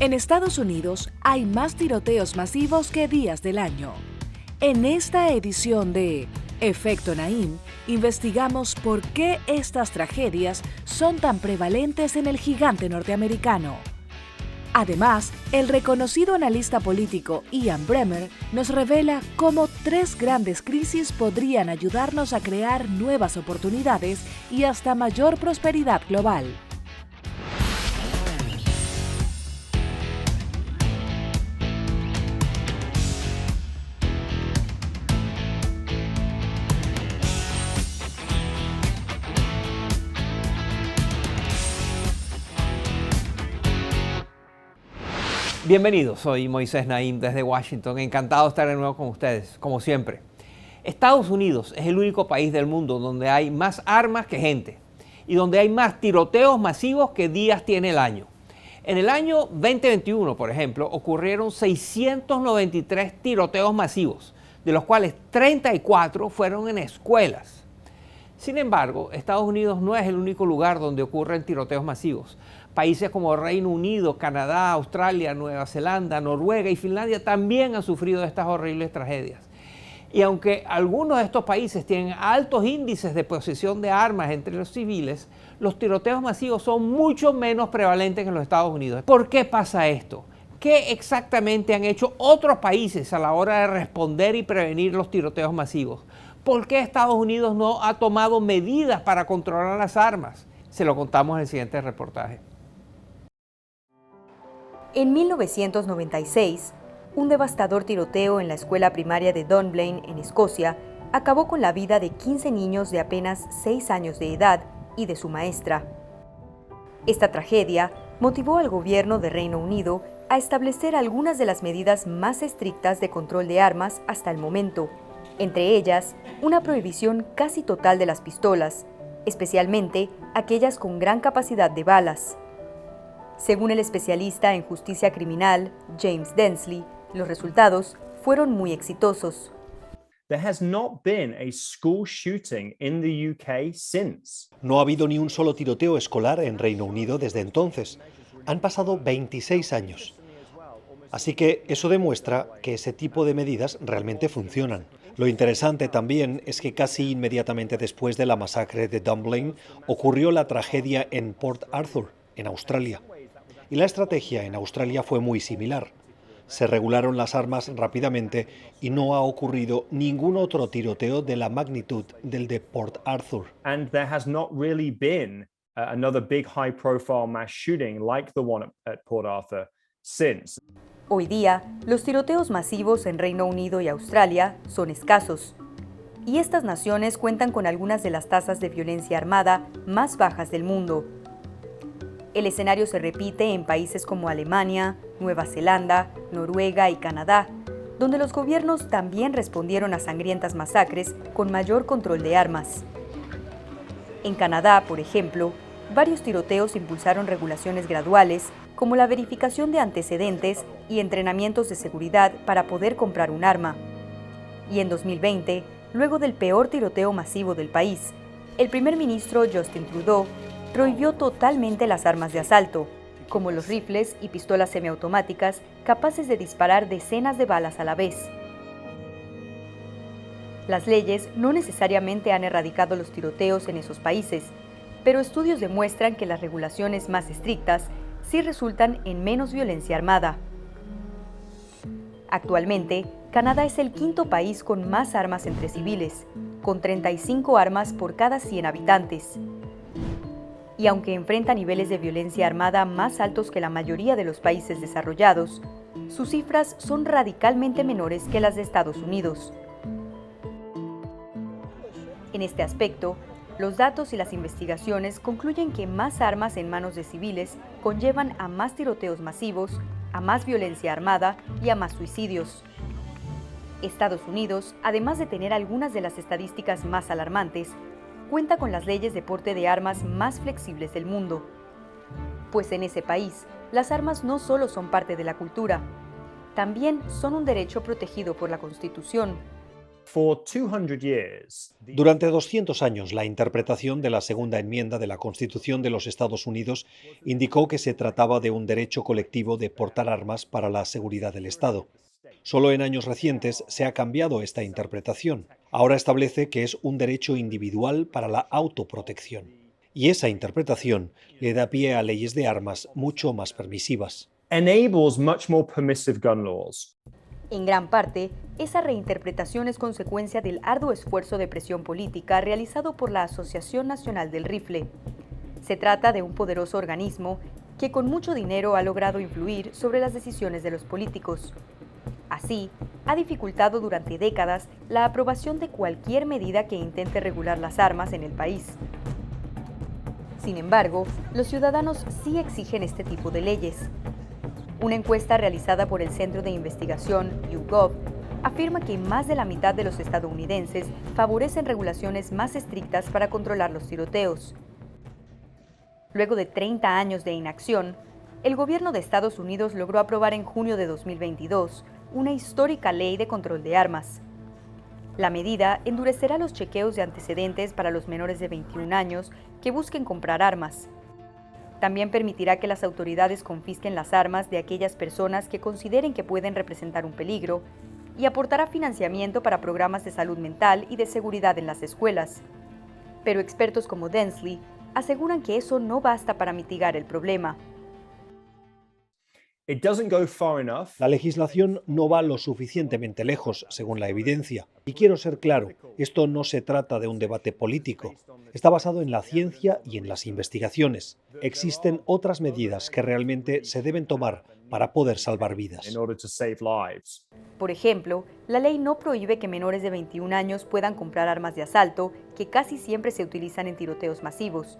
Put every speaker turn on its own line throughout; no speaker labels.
En Estados Unidos hay más tiroteos masivos que días del año. En esta edición de Efecto Naim, investigamos por qué estas tragedias son tan prevalentes en el gigante norteamericano. Además, el reconocido analista político Ian Bremmer nos revela cómo 3 grandes crisis podrían ayudarnos a crear nuevas oportunidades y hasta mayor prosperidad global.
Bienvenidos, soy Moisés Naim desde Washington, encantado de estar de nuevo con ustedes, como siempre. Estados Unidos es el único país del mundo donde hay más armas que gente y donde hay más tiroteos masivos que días tiene el año. En el año 2021, por ejemplo, ocurrieron 693 tiroteos masivos, de los cuales 34 fueron en escuelas. Sin embargo, Estados Unidos no es el único lugar donde ocurren tiroteos masivos. Países como Reino Unido, Canadá, Australia, Nueva Zelanda, Noruega y Finlandia también han sufrido estas horribles tragedias. Y aunque algunos de estos países tienen altos índices de posesión de armas entre los civiles, los tiroteos masivos son mucho menos prevalentes que en los Estados Unidos. ¿Por qué pasa esto? ¿Qué exactamente han hecho otros países a la hora de responder y prevenir los tiroteos masivos? ¿Por qué Estados Unidos no ha tomado medidas para controlar las armas? Se lo contamos en el siguiente reportaje.
En 1996, un devastador tiroteo en la escuela primaria de Dunblane, en Escocia, acabó con la vida de 15 niños de apenas 6 años de edad y de su maestra. Esta tragedia motivó al gobierno de Reino Unido a establecer algunas de las medidas más estrictas de control de armas hasta el momento, entre ellas una prohibición casi total de las pistolas, especialmente aquellas con gran capacidad de balas. Según el especialista en justicia criminal, James Densley, los resultados fueron muy exitosos.
No ha habido ni un solo tiroteo escolar en Reino Unido desde entonces. Han pasado 26 años. Así que eso demuestra que ese tipo de medidas realmente funcionan. Lo interesante también es que casi inmediatamente después de la masacre de Dunblane ocurrió la tragedia en Port Arthur, en Australia. Y la estrategia en Australia fue muy similar. Se regularon las armas rápidamente y no ha ocurrido ningún otro tiroteo de la magnitud del de Port Arthur.
And there has not really been another big high-profile mass shooting like the one at Port Arthur since.
Hoy día, los tiroteos masivos en Reino Unido y Australia son escasos. Y estas naciones cuentan con algunas de las tasas de violencia armada más bajas del mundo. El escenario se repite en países como Alemania, Nueva Zelanda, Noruega y Canadá, donde los gobiernos también respondieron a sangrientas masacres con mayor control de armas. En Canadá, por ejemplo, varios tiroteos impulsaron regulaciones graduales, como la verificación de antecedentes y entrenamientos de seguridad para poder comprar un arma. Y en 2020, luego del peor tiroteo masivo del país, el primer ministro Justin Trudeau prohibió totalmente las armas de asalto, como los rifles y pistolas semiautomáticas capaces de disparar decenas de balas a la vez. Las leyes no necesariamente han erradicado los tiroteos en esos países, pero estudios demuestran que las regulaciones más estrictas sí resultan en menos violencia armada. Actualmente, Canadá es el 5º país con más armas entre civiles, con 35 armas por cada 100 habitantes. Y aunque enfrenta niveles de violencia armada más altos que la mayoría de los países desarrollados, sus cifras son radicalmente menores que las de Estados Unidos. En este aspecto, los datos y las investigaciones concluyen que más armas en manos de civiles conllevan a más tiroteos masivos, a más violencia armada y a más suicidios. Estados Unidos, además de tener algunas de las estadísticas más alarmantes, cuenta con las leyes de porte de armas más flexibles del mundo. Pues en ese país, las armas no solo son parte de la cultura, también son un derecho protegido por la Constitución.
For 200 years,
Durante 200 años, la interpretación de la segunda enmienda de la Constitución de los Estados Unidos indicó que se trataba de un derecho colectivo de portar armas para la seguridad del Estado. Solo en años recientes se ha cambiado esta interpretación. Ahora establece que es un derecho individual para la autoprotección. Y esa interpretación le da pie a leyes de armas mucho más permisivas.
enables much more permissive gun laws.
En gran parte, esa reinterpretación es consecuencia del arduo esfuerzo de presión política realizado por la Asociación Nacional del Rifle. Se trata de un poderoso organismo que con mucho dinero ha logrado influir sobre las decisiones de los políticos. Así, ha dificultado durante décadas la aprobación de cualquier medida que intente regular las armas en el país. Sin embargo, los ciudadanos sí exigen este tipo de leyes. Una encuesta realizada por el Centro de Investigación YouGov afirma que más de la mitad de los estadounidenses favorecen regulaciones más estrictas para controlar los tiroteos. Luego de 30 años de inacción, el gobierno de Estados Unidos logró aprobar en junio de 2022 una histórica ley de control de armas. La medida endurecerá los chequeos de antecedentes para los menores de 21 años que busquen comprar armas. También permitirá que las autoridades confisquen las armas de aquellas personas que consideren que pueden representar un peligro y aportará financiamiento para programas de salud mental y de seguridad en las escuelas. Pero expertos como Densley aseguran que eso no basta para mitigar el problema.
It doesn't go far enough.
La legislación no va lo suficientemente lejos, según la evidencia. Y quiero ser claro, esto no se trata de un debate político. Está basado en la ciencia y en las investigaciones. Existen otras medidas que realmente se deben tomar para poder salvar vidas.
In order to save lives.
Por ejemplo, la ley no prohíbe que menores de 21 años puedan comprar armas de asalto, que casi siempre se utilizan en tiroteos masivos.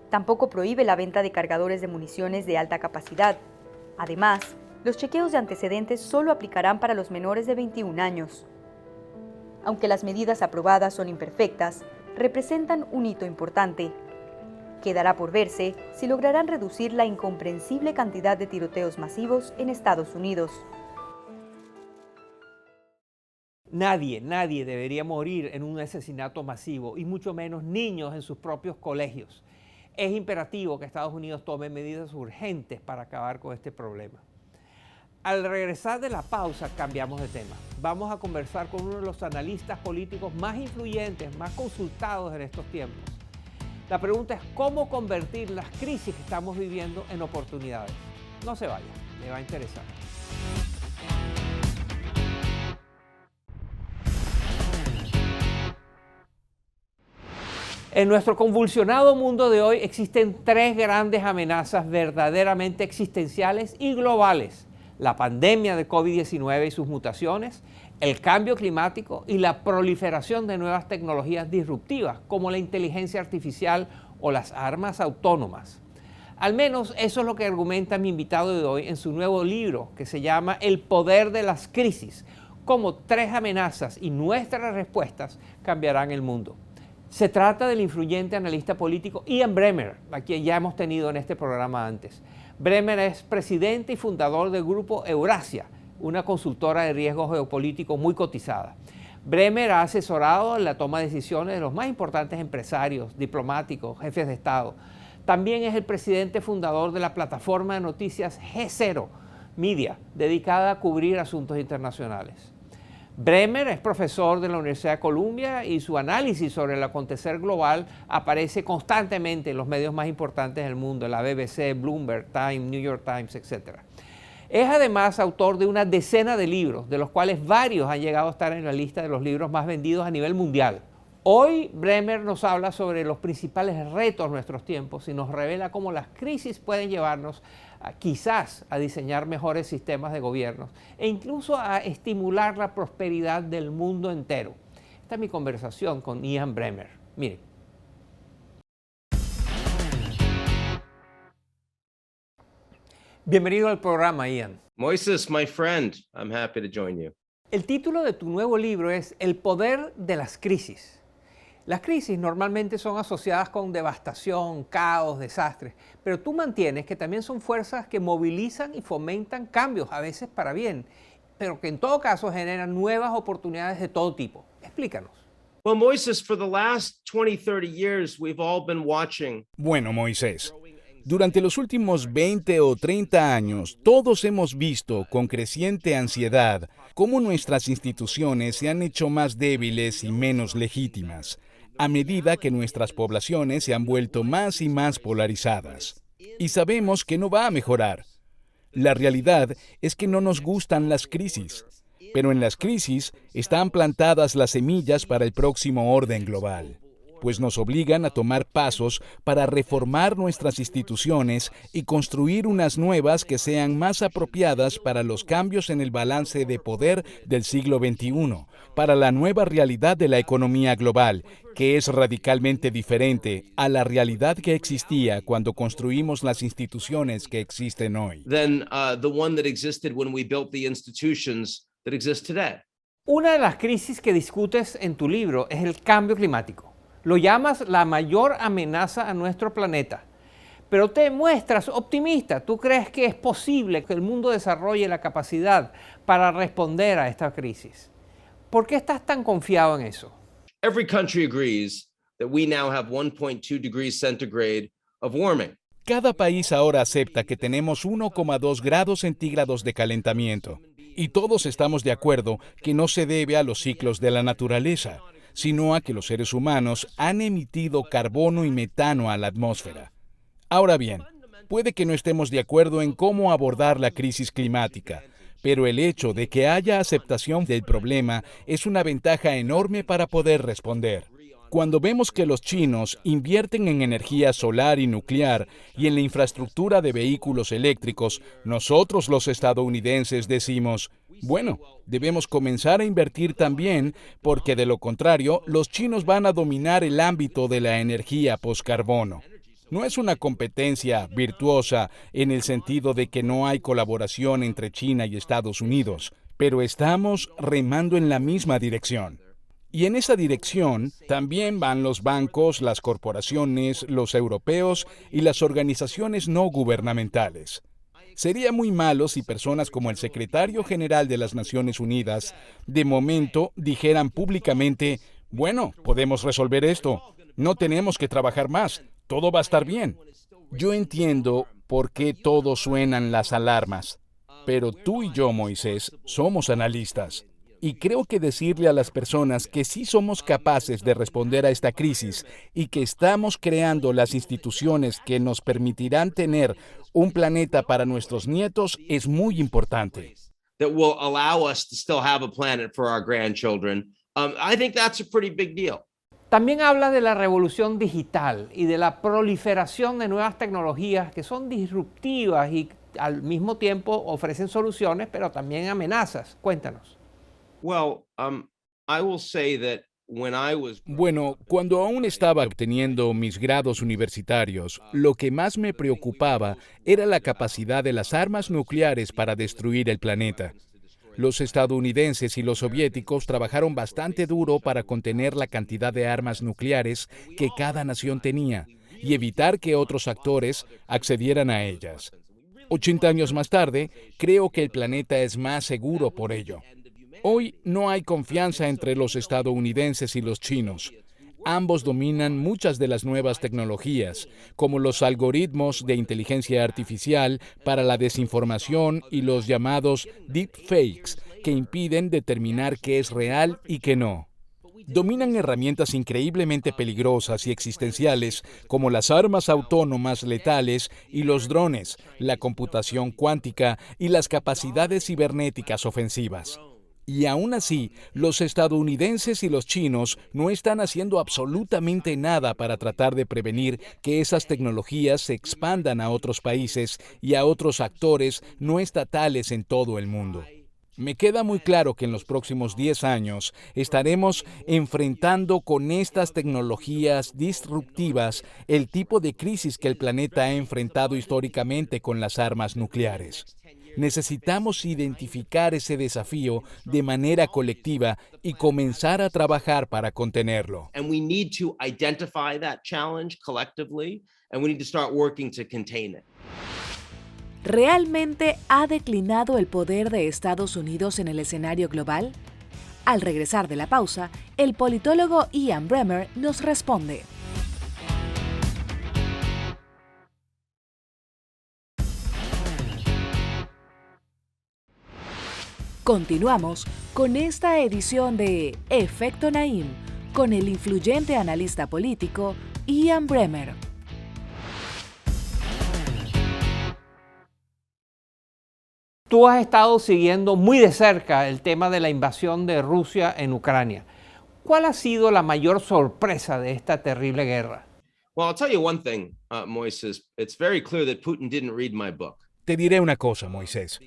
Tampoco prohíbe la venta de cargadores de municiones de alta capacidad. Además, los chequeos de antecedentes solo aplicarán para los menores de 21 años. Aunque las medidas aprobadas son imperfectas, representan un hito importante. Quedará por verse si lograrán reducir la incomprensible cantidad de tiroteos masivos en Estados Unidos.
Nadie debería morir en un asesinato masivo, y mucho menos niños en sus propios colegios. Es imperativo que Estados Unidos tome medidas urgentes para acabar con este problema. Al regresar de la pausa, cambiamos de tema. Vamos a conversar con uno de los analistas políticos más influyentes, más consultados en estos tiempos. La pregunta es cómo convertir las crisis que estamos viviendo en oportunidades. No se vaya, le va a interesar. En nuestro convulsionado mundo de hoy existen tres grandes amenazas verdaderamente existenciales y globales: la pandemia de COVID-19 y sus mutaciones, el cambio climático y la proliferación de nuevas tecnologías disruptivas como la inteligencia artificial o las armas autónomas. Al menos eso es lo que argumenta mi invitado de hoy en su nuevo libro, que se llama El poder de las crisis: cómo tres amenazas y nuestras respuestas cambiarán el mundo. Se trata del influyente analista político Ian Bremmer, a quien ya hemos tenido en este programa antes. Bremmer es presidente y fundador del grupo Eurasia, una consultora de riesgo geopolítico muy cotizada. Bremmer ha asesorado en la toma de decisiones de los más importantes empresarios, diplomáticos, jefes de Estado. También es el presidente fundador de la plataforma de noticias G0 Media, dedicada a cubrir asuntos internacionales. Bremmer es profesor de la Universidad de Columbia y su análisis sobre el acontecer global aparece constantemente en los medios más importantes del mundo, la BBC, Bloomberg, Time, New York Times, etc. Es además autor de una decena de libros, de los cuales varios han llegado a estar en la lista de los libros más vendidos a nivel mundial. Hoy Bremmer nos habla sobre los principales retos de nuestros tiempos y nos revela cómo las crisis pueden llevarnos quizás a diseñar mejores sistemas de gobierno e incluso a estimular la prosperidad del mundo entero. Esta es mi conversación con Ian Bremmer. Miren. Bienvenido al programa, Ian.
Moises, my friend, I'm happy to join you.
El título de tu nuevo libro es El poder de las crisis. Las crisis normalmente son asociadas con devastación, caos, desastres, pero tú mantienes que también son fuerzas que movilizan y fomentan cambios, a veces para bien. pero que en todo caso generan nuevas oportunidades de todo tipo. Explícanos.
Well, Moises, for the last 20, 30 years, we've all been watching.
Bueno, Moisés, durante los últimos 20 o 30 años, todos hemos visto con creciente ansiedad cómo nuestras instituciones se han hecho más débiles y menos legítimas, a medida que nuestras poblaciones se han vuelto más y más polarizadas. Y sabemos que no va a mejorar. La realidad es que no nos gustan las crisis, pero en las crisis están plantadas las semillas para el próximo orden global, pues nos obligan a tomar pasos para reformar nuestras instituciones y construir unas nuevas que sean más apropiadas para los cambios en el balance de poder del siglo XXI, para la nueva realidad de la economía global, que es radicalmente diferente a la realidad que existía cuando construimos las instituciones que existen hoy.
Than the one that existed when we built the institutions that exist today.
Una de las crisis que discutes en tu libro es el cambio climático. Lo llamas la mayor amenaza a nuestro planeta, pero te muestras optimista. ¿Tú crees que es posible que el mundo desarrolle la capacidad para responder a esta crisis? ¿Por qué estás tan confiado en eso?
Every country agrees that we now have 1.2 degrees centigrade of warming.
Cada país ahora acepta que tenemos 1,2 grados centígrados de calentamiento, y todos estamos de acuerdo que no se debe a los ciclos de la naturaleza, sino a que los seres humanos han emitido carbono y metano a la atmósfera. Ahora bien, puede que no estemos de acuerdo en cómo abordar la crisis climática, pero el hecho de que haya aceptación del problema es una ventaja enorme para poder responder. Cuando vemos que los chinos invierten en energía solar y nuclear y en la infraestructura de vehículos eléctricos, nosotros los estadounidenses decimos, bueno, debemos comenzar a invertir también, porque de lo contrario, los chinos van a dominar el ámbito de la energía poscarbono. No es una competencia virtuosa en el sentido de que no hay colaboración entre China y Estados Unidos, pero estamos remando en la misma dirección. Y en esa dirección también van los bancos, las corporaciones, los europeos y las organizaciones no gubernamentales. Sería muy malo si personas como el secretario general de las Naciones Unidas, de momento, dijeran públicamente, bueno, podemos resolver esto, no tenemos que trabajar más, todo va a estar bien. Yo entiendo por qué todos suenan las alarmas, pero tú y yo, Moisés, somos analistas. Y creo que decirle a las personas que sí somos capaces de responder a esta crisis y que estamos creando las instituciones que nos permitirán tener un planeta para nuestros nietos es muy importante.
That will allow us to still have a planet for our grandchildren. I think that's a pretty big deal.
También habla de la revolución digital y de la proliferación de nuevas tecnologías que son disruptivas y al mismo tiempo ofrecen soluciones, pero también amenazas. Cuéntanos.
Well, I will say that when I was
Bueno, cuando aún estaba obteniendo mis grados universitarios, lo que más me preocupaba era la capacidad de las armas nucleares para destruir el planeta. Los estadounidenses y los soviéticos trabajaron bastante duro para contener la cantidad de armas nucleares que cada nación tenía y evitar que otros actores accedieran a ellas. 80 años más tarde, creo que el planeta es más seguro por ello. Hoy no hay confianza entre los estadounidenses y los chinos. Ambos dominan muchas de las nuevas tecnologías, como los algoritmos de inteligencia artificial para la desinformación y los llamados deepfakes, que impiden determinar qué es real y qué no. Dominan herramientas increíblemente peligrosas y existenciales, como las armas autónomas letales y los drones, la computación cuántica y las capacidades cibernéticas ofensivas. Y aún así, los estadounidenses y los chinos no están haciendo absolutamente nada para tratar de prevenir que esas tecnologías se expandan a otros países y a otros actores no estatales en todo el mundo. Me queda muy claro que en los próximos 10 años estaremos enfrentando con estas tecnologías disruptivas el tipo de crisis que el planeta ha enfrentado históricamente con las armas nucleares. Necesitamos identificar ese desafío de manera colectiva y comenzar a trabajar para contenerlo.
and we need to identify that challenge collectively, and we need to start working to contain it.
¿Realmente ha declinado el poder de Estados Unidos en el escenario global? Al regresar de la pausa, el politólogo Ian Bremmer nos responde. Continuamos con esta edición de Efecto Naim con el influyente analista político Ian Bremmer.
Tú has estado siguiendo muy de cerca el tema de la invasión de Rusia en Ucrania. ¿Cuál ha sido la mayor sorpresa de esta terrible guerra?
Well, I'll tell you one thing, Moises. It's very clear that Putin didn't read my book.
Te diré una cosa, Moisés.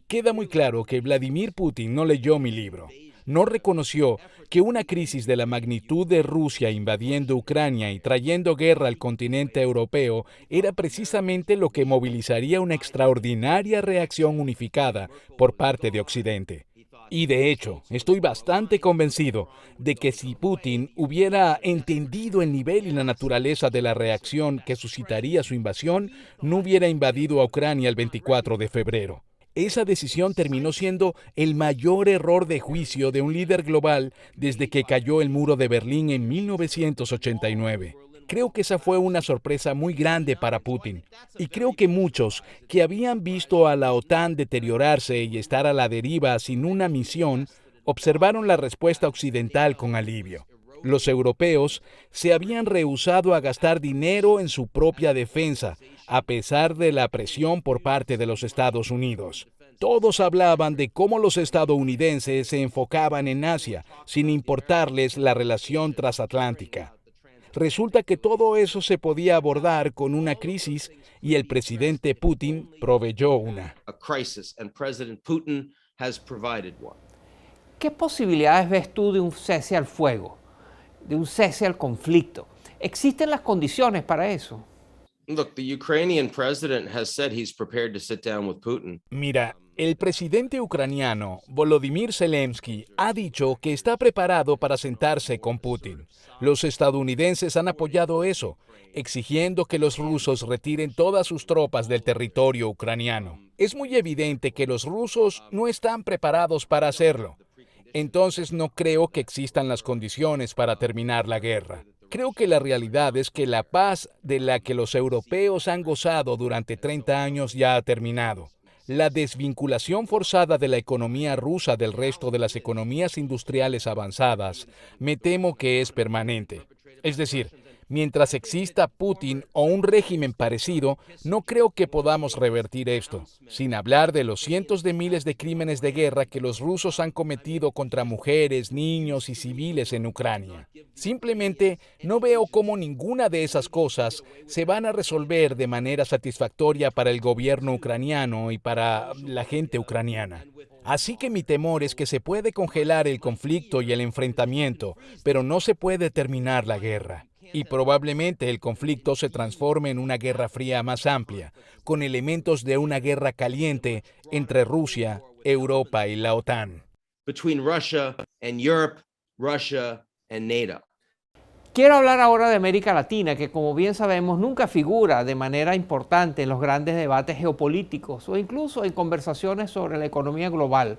Queda muy claro que Vladimir Putin no leyó mi libro. No reconoció que una crisis de la magnitud de Rusia invadiendo Ucrania y trayendo guerra al continente europeo era precisamente lo que movilizaría una extraordinaria reacción unificada por parte de Occidente. Y de hecho, estoy bastante convencido de que si Putin hubiera entendido el nivel y la naturaleza de la reacción que suscitaría su invasión, no hubiera invadido a Ucrania el 24 de febrero. Esa decisión terminó siendo el mayor error de juicio de un líder global desde que cayó el muro de Berlín en 1989. Creo que esa fue una sorpresa muy grande para Putin. Y creo que muchos que habían visto a la OTAN deteriorarse y estar a la deriva sin una misión, observaron la respuesta occidental con alivio. Los europeos se habían rehusado a gastar dinero en su propia defensa, a pesar de la presión por parte de los Estados Unidos. Todos hablaban de cómo los estadounidenses se enfocaban en Asia, sin importarles la relación transatlántica. Resulta que todo eso se podía abordar con una crisis y el presidente Putin proveyó una.
A crisis, and President Putin has provided one.
¿Qué posibilidades ves tú de un cese al fuego, de un cese al conflicto? ¿Existen las condiciones para eso?
Look, the Ukrainian president has said he's prepared to sit down with Putin.
Mira, el presidente ucraniano, Volodymyr Zelensky, ha dicho que está preparado para sentarse con Putin. Los estadounidenses han apoyado eso, exigiendo que los rusos retiren todas sus tropas del territorio ucraniano. Es muy evidente que los rusos no están preparados para hacerlo. Entonces no creo que existan las condiciones para terminar la guerra. Creo que la realidad es que la paz de la que los europeos han gozado durante 30 años ya ha terminado. La desvinculación forzada de la economía rusa del resto de las economías industriales avanzadas, me temo que es permanente. Es decir, mientras exista Putin o un régimen parecido, no creo que podamos revertir esto, sin hablar de los cientos de miles de crímenes de guerra que los rusos han cometido contra mujeres, niños y civiles en Ucrania. Simplemente no veo cómo ninguna de esas cosas se van a resolver de manera satisfactoria para el gobierno ucraniano y para la gente ucraniana. Así que mi temor es que se puede congelar el conflicto y el enfrentamiento, pero no se puede terminar la guerra. Y probablemente el conflicto se transforme en una guerra fría más amplia, con elementos de una guerra caliente entre Rusia, Europa y la OTAN.
Between Russia and Europe, Russia and NATO.
Quiero hablar ahora de América Latina, que como bien sabemos nunca figura de manera importante en los grandes debates geopolíticos o incluso en conversaciones sobre la economía global.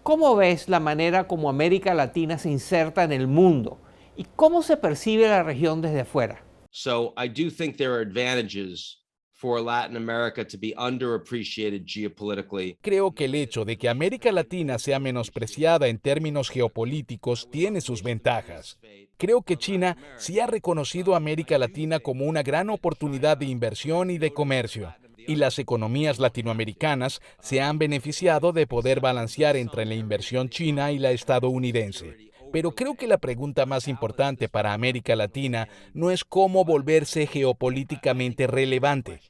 ¿Cómo ves la manera como América Latina se inserta en el mundo? ¿Y cómo se percibe la región desde afuera?
So I do think there are advantages for Latin America to be underappreciated geopolitically.
Creo que el hecho de que América Latina sea menospreciada en términos geopolíticos tiene sus ventajas. Creo que China sí ha reconocido a América Latina como una gran oportunidad de inversión y de comercio, y las economías latinoamericanas se han beneficiado de poder balancear entre la inversión china y la estadounidense. Pero creo que la pregunta más importante para América Latina no es cómo volverse geopolíticamente relevante.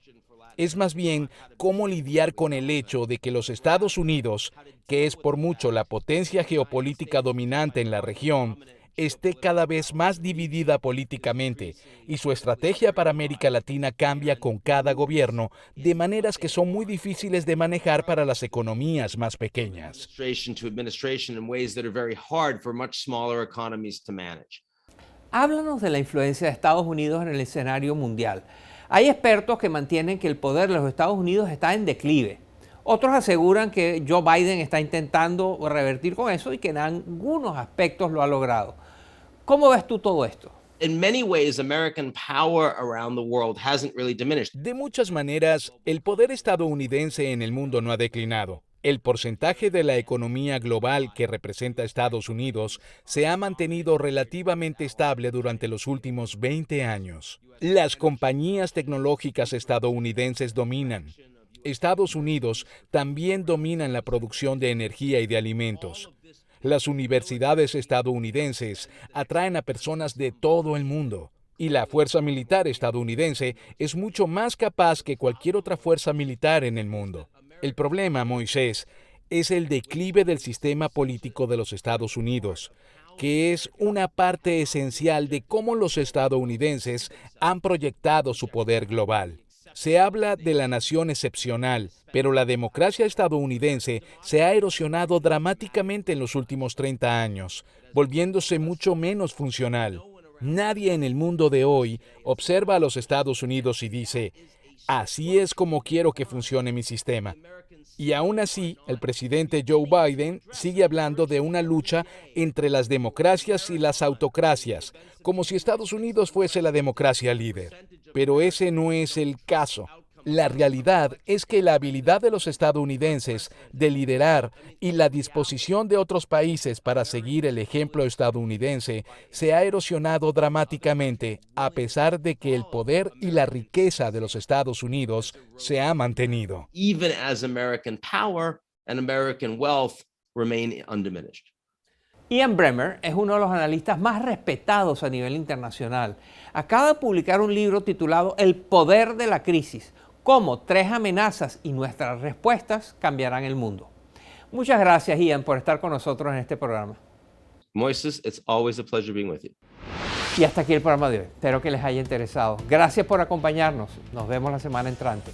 Es más bien cómo lidiar con el hecho de que los Estados Unidos, que es por mucho la potencia geopolítica dominante en la región, esté cada vez más dividida políticamente y su estrategia para América Latina cambia con cada gobierno de maneras que son muy difíciles de manejar para las economías más pequeñas.
Háblanos de la influencia de Estados Unidos en el escenario mundial. Hay expertos que mantienen que el poder de los Estados Unidos está en declive. Otros aseguran que Joe Biden está intentando revertir con eso y que en algunos aspectos lo ha logrado. ¿Cómo ves tú todo esto?
In many ways, American power around the world hasn't really diminished.
De muchas maneras, el poder estadounidense en el mundo no ha declinado. El porcentaje de la economía global que representa Estados Unidos se ha mantenido relativamente estable durante los últimos 20 años. Las compañías tecnológicas estadounidenses dominan. Estados Unidos también dominan la producción de energía y de alimentos. Las universidades estadounidenses atraen a personas de todo el mundo. Y la fuerza militar estadounidense es mucho más capaz que cualquier otra fuerza militar en el mundo. El problema, Moisés, es el declive del sistema político de los Estados Unidos, que es una parte esencial de cómo los estadounidenses han proyectado su poder global. Se habla de la nación excepcional, pero la democracia estadounidense se ha erosionado dramáticamente en los últimos 30 años, volviéndose mucho menos funcional. Nadie en el mundo de hoy observa a los Estados Unidos y dice, así es como quiero que funcione mi sistema. Y aún así, el presidente Joe Biden sigue hablando de una lucha entre las democracias y las autocracias, como si Estados Unidos fuese la democracia líder. Pero ese no es el caso. La realidad es que la habilidad de los estadounidenses de liderar y la disposición de otros países para seguir el ejemplo estadounidense se ha erosionado dramáticamente, a pesar de que el poder y la riqueza de los Estados Unidos se ha mantenido.
Even as American power and American wealth remain undiminished.
Ian Bremmer es uno de los analistas más respetados a nivel internacional. Acaba de publicar un libro titulado El poder de la crisis, cómo 3 amenazas y nuestras respuestas cambiarán el mundo. Muchas gracias, Ian, por estar con nosotros en este programa.
Moises, it's always a pleasure being with you.
Y hasta aquí el programa de hoy. Espero que les haya interesado. Gracias por acompañarnos. Nos vemos la semana entrante.